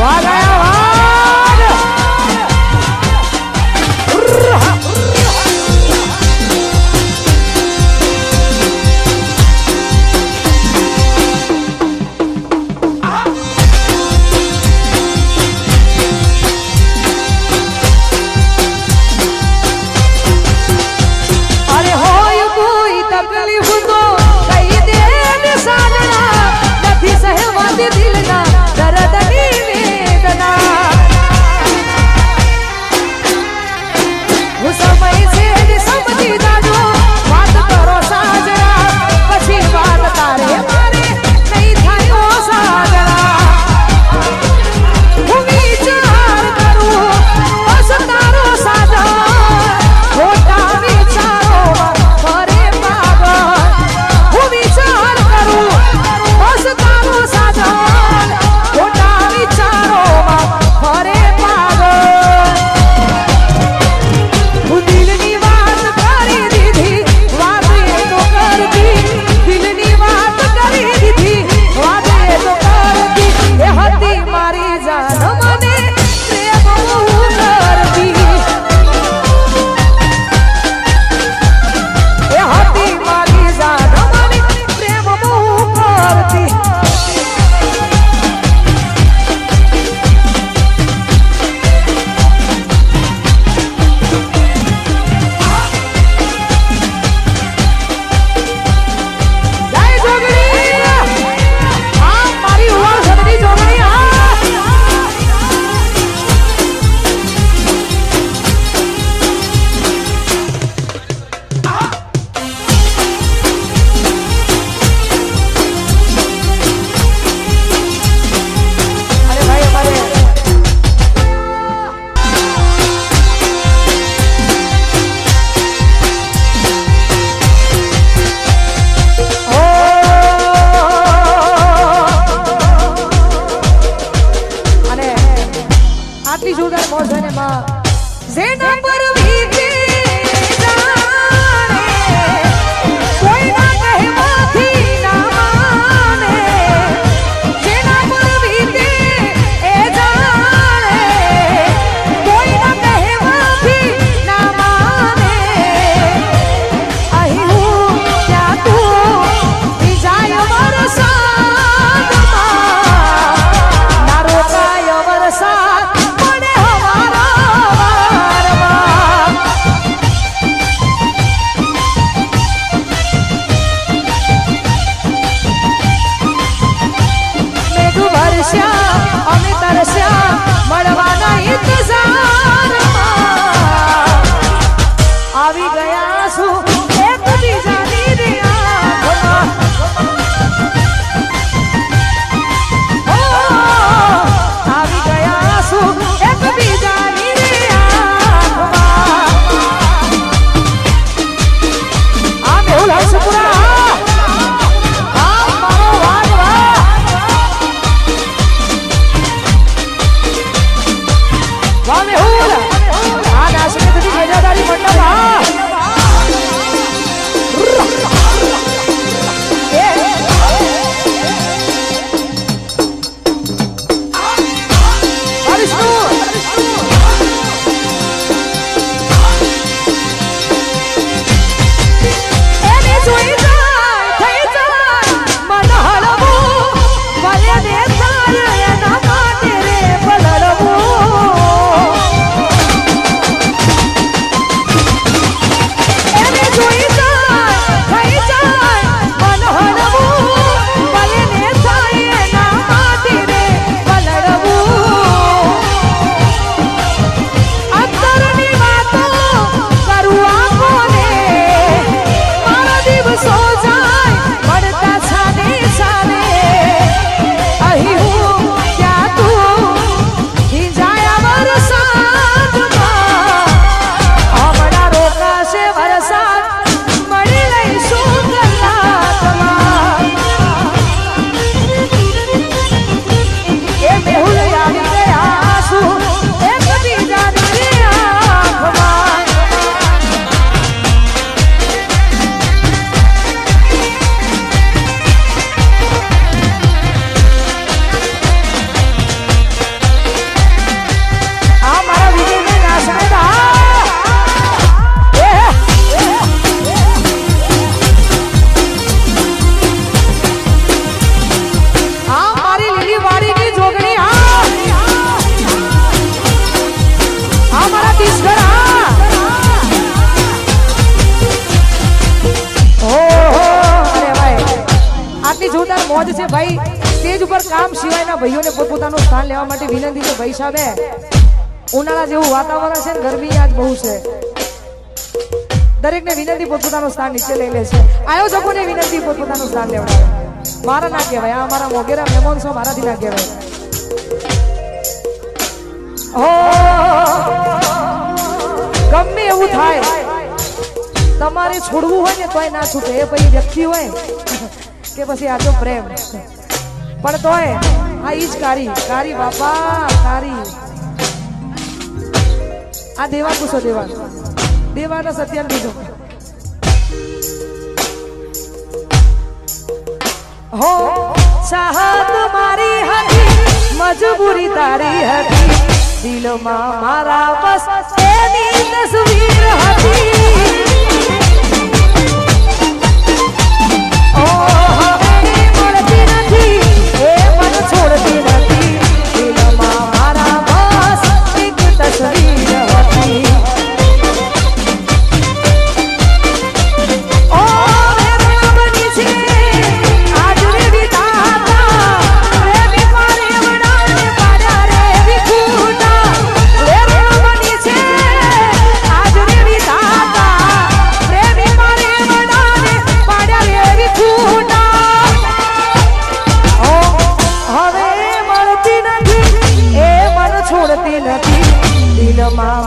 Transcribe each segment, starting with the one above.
મને હવારા મોજ છે ભાઈ સ્ટેજ ઉપર કામ સિવાયના ભાઈઓને પોતપોતાનું સ્થાન લેવા માટે વિનંતી છે ભાઈ સાહેબે ઉનાળા જેવું વાતાવરણ છે ને ગરમી આજ બહુ છે દરેકને વિનંતી પોતપોતાનું સ્થાન નીચે લઈ લે છે આયોજકોને વિનંતી પોતપોતાનું સ્થાન લેવડાવે મારા ના કહેવાય આ અમારા મોગેરા મહેમાન છો મારાથી ના કહેવાય ગમે એવું થાય તમારે છોડવું હોય ને તોય ના છૂટે એ પછી વ્યક્તિ હોય કે પછી આ તો પ્રેમ પણ તોય આ ઈ જ કારી બાપા કારી આ દેવા પૂછો દેવાના સત્યાન બીજો હો ચાહત મારી હતી મજબૂરી તારી હતી દિલમાં મારા બસ એની તસવીર હતી ઓ હવે મળતી નથી એ મન છોડતી નથી દિલમાં મારા બસ એક તસવીર હતી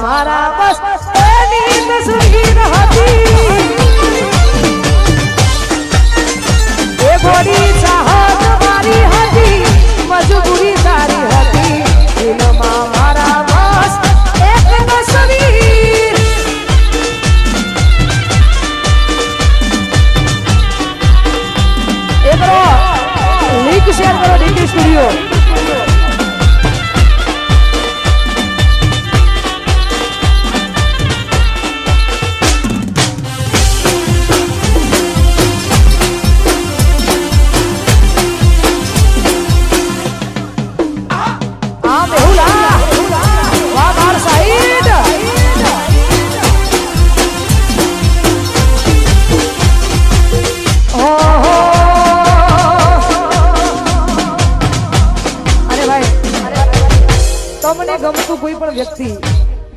મારા બસ એની તસવીર હતી એ બોડી ચાહત મારી હતી મજબૂરી તારી હતી દિલમાં મારા બસ એક તસવીર એ કરો લિંક શેર કરો ડીકે સ્ટુડિયો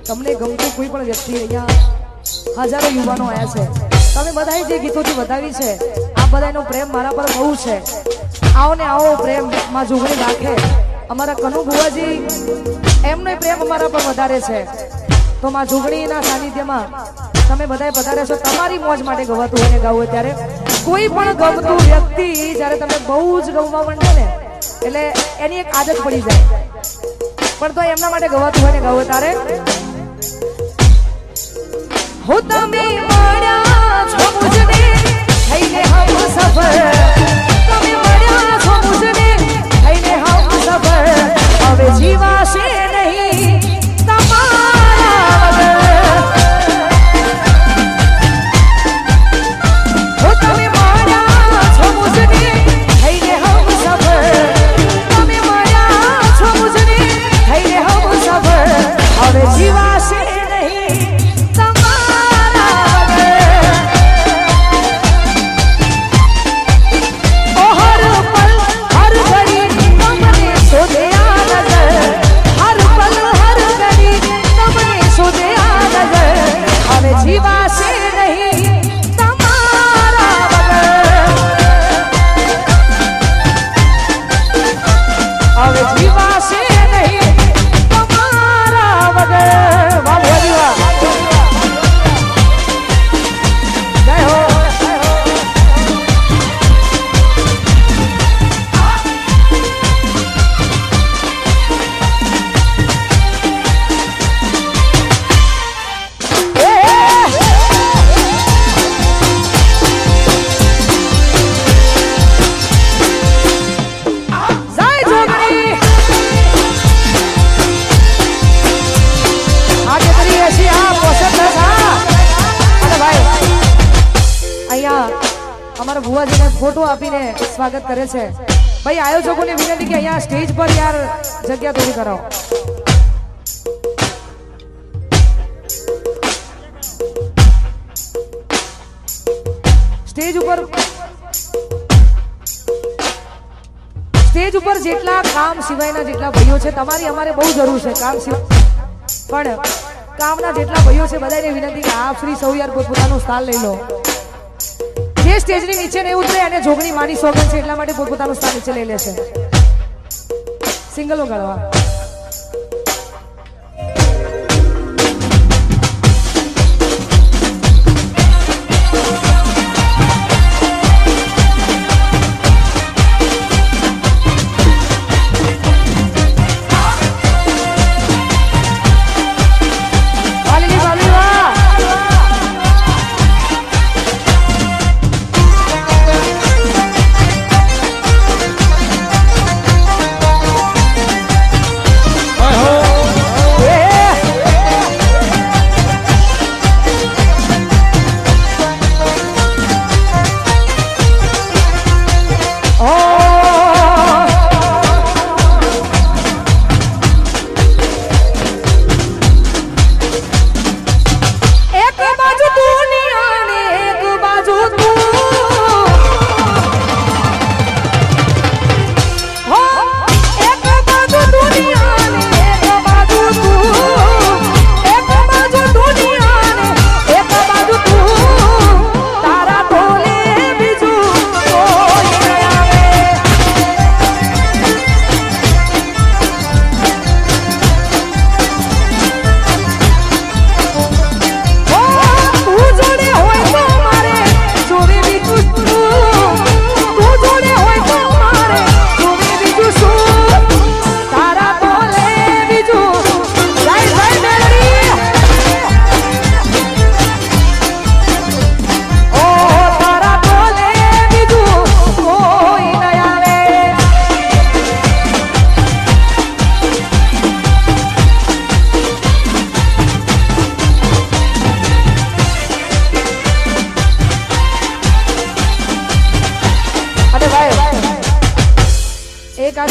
તમને ગમતું કોઈ પણ વ્યક્તિ અહીંયા હજારો યુવાનો આવ્યા છે તમે બધાએ જે ગીતોથી વધાવી છે આ બધાનો પ્રેમ મારા પર બહુ છે આવો ને આવો પ્રેમ માં જોગણી રાખે અમારા કનુ બુવાજી એમનો પ્રેમ અમારા પર વધારે છે તો માં જોગણીના સાનિધ્યમાં તમે બધાએ વધારે છો તમારી મોજ માટે ગવાતું હોય ને ગાવું હોય ત્યારે કોઈ પણ ગમતું વ્યક્તિ જ્યારે તમે બહુ જ ગમવા માંડે ને એટલે એની એક આદત પડી જાય પણ તો એમના માટે ગવાતું હોય ને ગાવું તારે हो તમે મળ્યા છો મુજને થઈને હમ સફર તમે મળ્યા છો મુજને થઈને હમ સફર હવે જીવાશે નહીં તમારા વગર હો તમે મળ્યા છો મુજને થઈને હમ સફર તમે મળ્યા છો મુજને થઈને હમ સફર હવે જીવાશે फोटो आपीने स्वागत करे छे भाई आयोजकों ने विनंती कि अहींया स्टेज पर यार जग्या थोड़ी कराओ स्टेज ऊपर સ્ટેજ ઉપર જેટલા કામ સિવાયના જેટલા ભાઈઓ છે તમારી અમારે બહુ જરૂર છે કામ સિવાય પણ કામના જેટલા ભાઈઓ છે બધાને વિનંતી કે આપ શ્રી સૌ યાર પોતપોતાનું સ્થાન લઈ લો જે સ્ટેજની નીચે ને ઉતરે અને જોગણી માની સોગન છે એટલા માટે પોતપોતાનું સ્થાન નીચે લઈ લેશે સિંગલો ગાળવા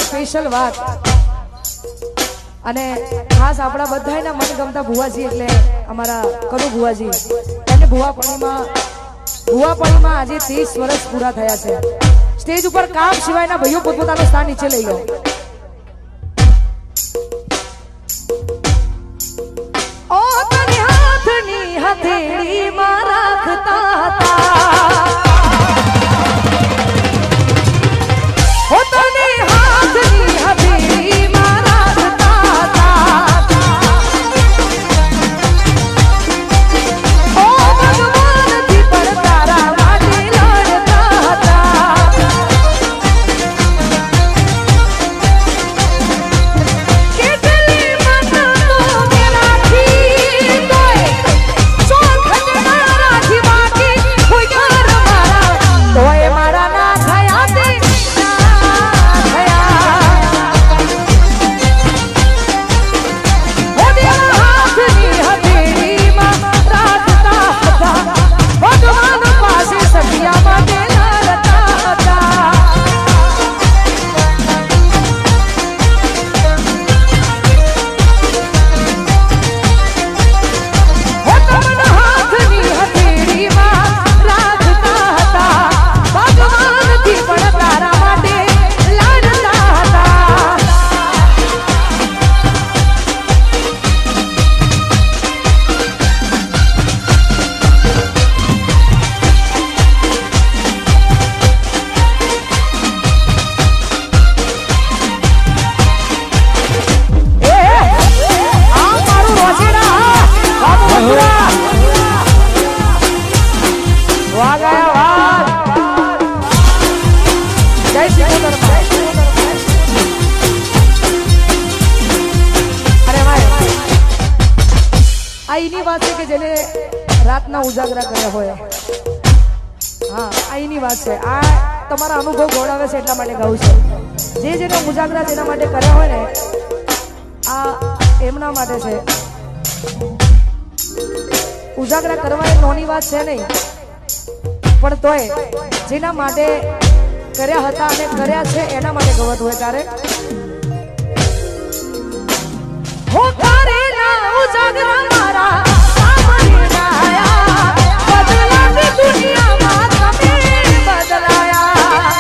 સ્પેશિયલ વાત અને ખાસ આપણા બધાના મનગમતા ભુવાજી એટલે અમારા કનુ ભુવાજી એને ભુવાપણીમાં આજે 30 વર્ષ પૂરા થયા છે સ્ટેજ ઉપર કામ સિવાયના ભાઈઓ પોતપોતાનું સ્થાન નીચે લઈ લો ઓ તને હાથની હથેળીમાં રાખતા હતા ઓ તને હાથની હથેળીમાં રાખતા હતા ઓ ભગવાનથી પણ તારા માટે લડતા હતા કેટલી મનનો મેરાથી તોય શોખ ના રાખી બાકી કોઈ ઘર મારા તોય મારા ના થયા તે આઈની વાત છે કે જેને રાતના ઉજાગરા કર્યા હોય હા આઈની વાત છે આ તમારા અનુભવ ગોળાવે છે એટલા માટે ગાઉં છે જેને ઉજાગરા જેના માટે કર્યા હોય ને આ એમના માટે છે ઉજાગરા કરવા એ નાની વાત છે નહીં પણ તોય જેના માટે કર્યા હતા અને કર્યા છે એના માટે ગવત હોય તારે હો કરેલા ઉજાગરા મારા સામને આયા બદલાતી દુનિયામાં તમે બદલાયા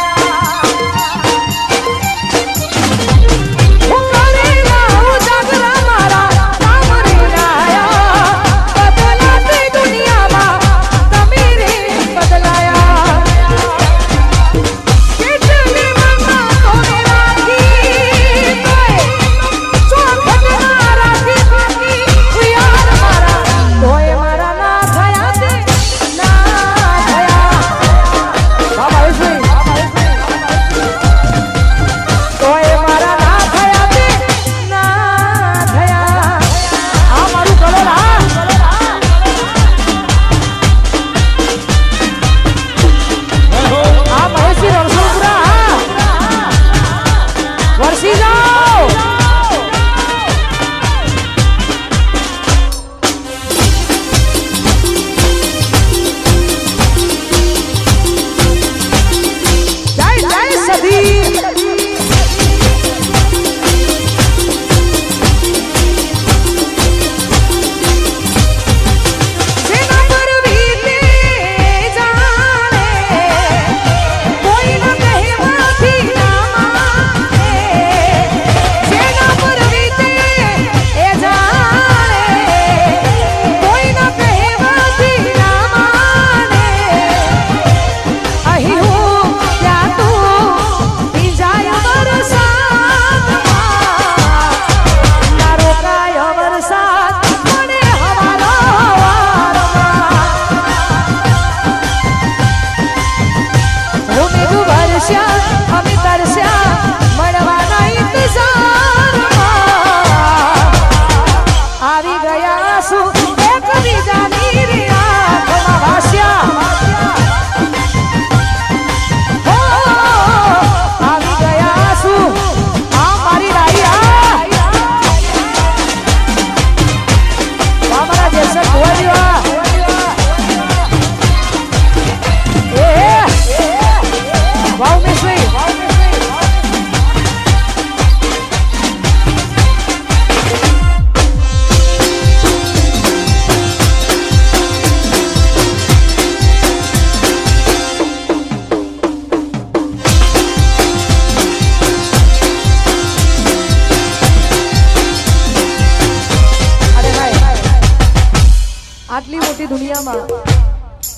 આટલી મોટી દુનિયામાં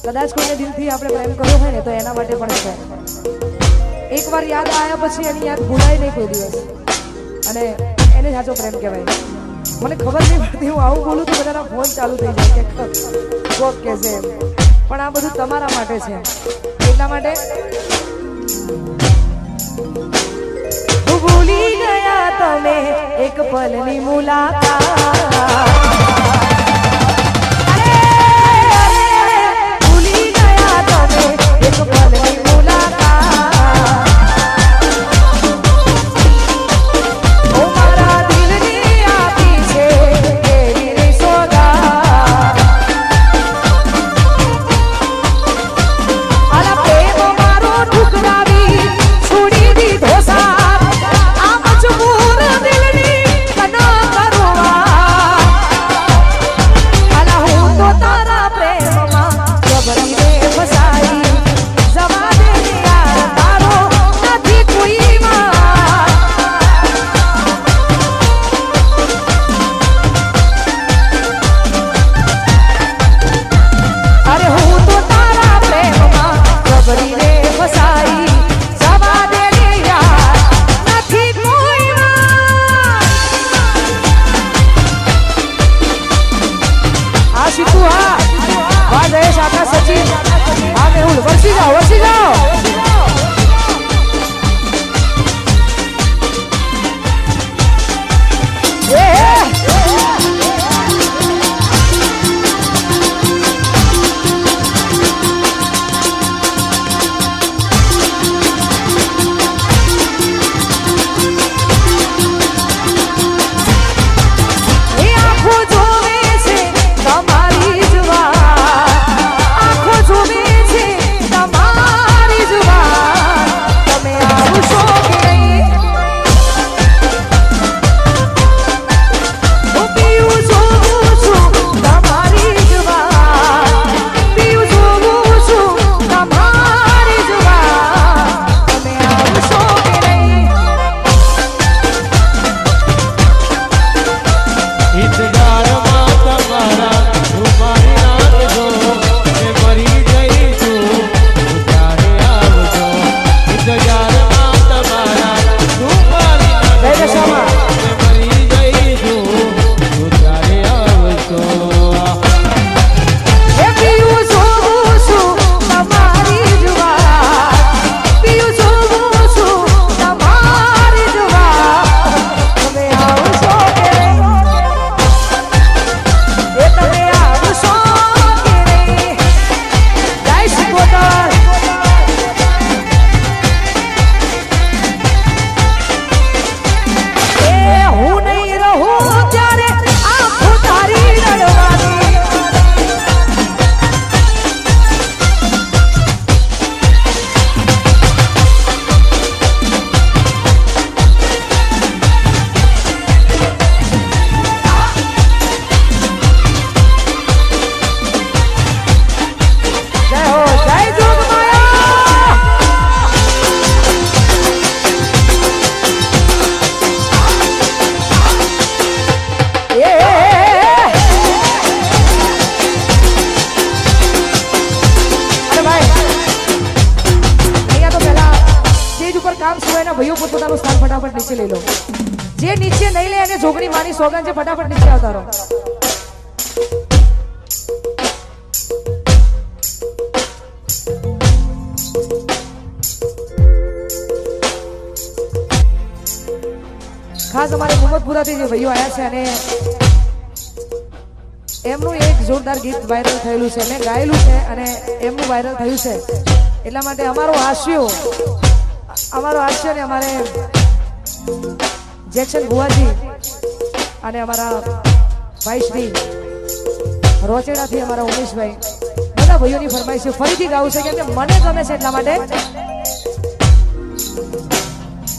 કદાચ કોઈને દિલથી આપણે પ્રેમ કર્યો હોય ને તો એના માટે પણ છે. એકવાર યાદ આવ્યા પછી એની યાદ ભૂલાય નહીં કોઈ દિવસ, અને એને સાચો પ્રેમ કહેવાય. મને ખબર નહીં પડતી, હું આવું બોલું તો બધાના ફોન ચાલુ થઈ જાય કે કોક કે છે, પણ આ બધું તમારા માટે છે. એટલા માટે ભૂલી ગયા તમે એક પલની મુલાકાત. ભાઈઓ પોતાનું સ્થાન ફટાફટ નીચે લઈ લો. જે નીચે નહીં લે એને જોગણી માની સોગન છે, ફટાફટ નીચે આવતા રહો. ખાસ અમારે મોહમ્મદપુરાથી જે ભાઈઓ આવ્યા છે અને એમનું એક જોરદાર ગીત વાયરલ થયેલું છે, મેં ગાયેલું છે અને એમનું વાયરલ થયું છે. એટલા માટે અમારો હાસ્ય ને અમારે જેક્શન ભુવાજી અને અમારા ભાઈ શ્રી રોચેડાથી અમારા ઉમેશભાઈ બધા ભાઈઓની ફરમાઈશ છે. ફરીથી ગાવું છે કેમ કે મને ગમે છે એટલા માટે.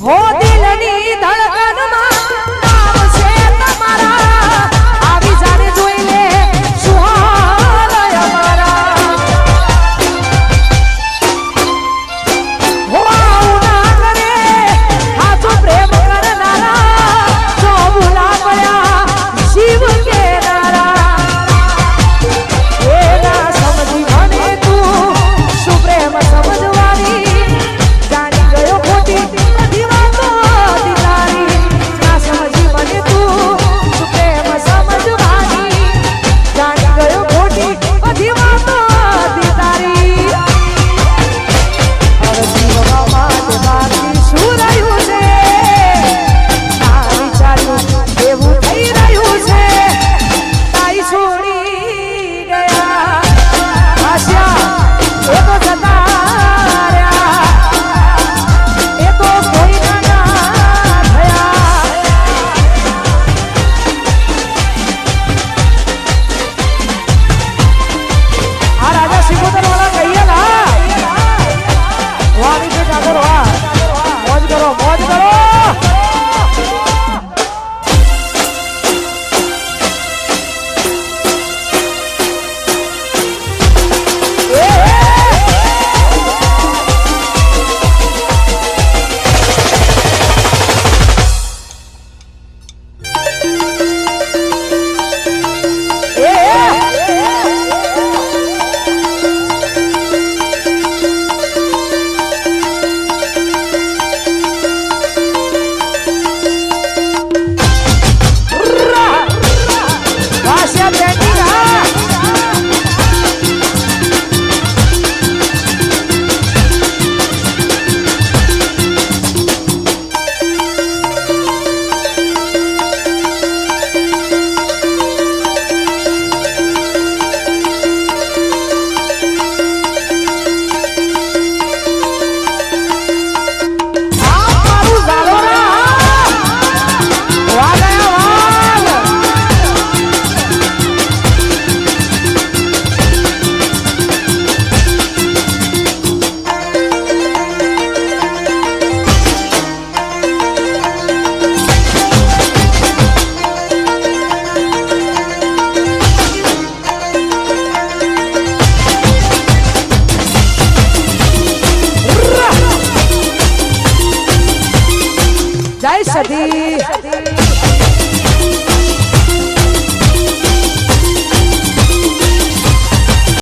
હો દિલની ધડકનમાં નામ છે તમારા, આવી જાને જોઈ લે સુહાર અમારા. હો આવું ના કરે હાચો પ્રેમ કરનારા, જો ભૂલા પડ્યા શિવ કેનારા. જય સતી